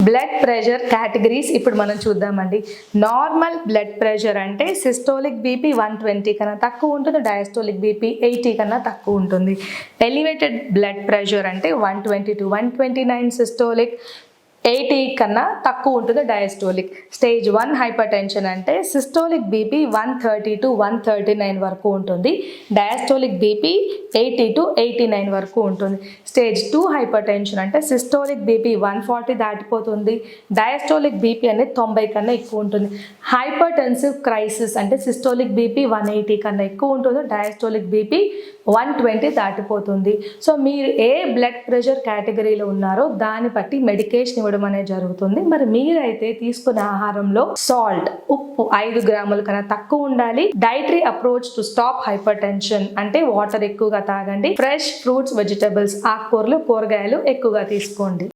Blood pressure categories ఇప్పుడు మనం చూద్దామండి. నార్మల్ బ్లడ్ ప్రెషర్ అంటే సిస్టోలిక్ బీపీ 120 కన్నా తక్కువ ఉంటుంది, డయాస్టోలిక్ బీపీ 80 కన్నా తక్కువ ఉంటుంది. ఎలివేటెడ్ బ్లడ్ ప్రెషర్ అంటే 120 to 129 సిస్టోలిక్, 80 కన్నా తక్కువ ఉంటుంది డయాస్టోలిక్. స్టేజ్ 1 హైపర్ టెన్షన్ అంటే సిస్టోలిక్ బీపీ 130 to 139 వరకు ఉంటుంది, డయాస్టోలిక్ బీపీ 80 to 89 వరకు ఉంటుంది. స్టేజ్ 2 హైపర్ టెన్షన్ అంటే సిస్టోలిక్ బీపీ 140 దాటిపోతుంది, డయాస్టోలిక్ బీపీ అనేది 90 కన్నా ఎక్కువ ఉంటుంది. హైపర్ టెన్సివ్ క్రైసిస్ అంటే సిస్టోలిక్ బీపీ 180 కన్నా ఎక్కువ ఉంటుంది, డయాస్టోలిక్ బీపీ 120 దాటిపోతుంది. సో మీరు ఏ బ్లడ్ ప్రెషర్ కేటగిరీలో ఉన్నారో దాన్ని బట్టి మెడికేషన్ ఇవ్వడం అనేది జరుగుతుంది. మరి మీరైతే తీసుకునే ఆహారంలో సాల్ట్, ఉప్పు 5 గ్రాముల కన్నా తక్కువ ఉండాలి. Dietary approach to stop hyper tension అంటే వాటర్ ఎక్కువగా తాగండి. ఫ్రెష్ ఫ్రూట్స్, వెజిటబుల్స్, ఆకుకూరలు, కూరగాయలు ఎక్కువగా తీసుకోండి.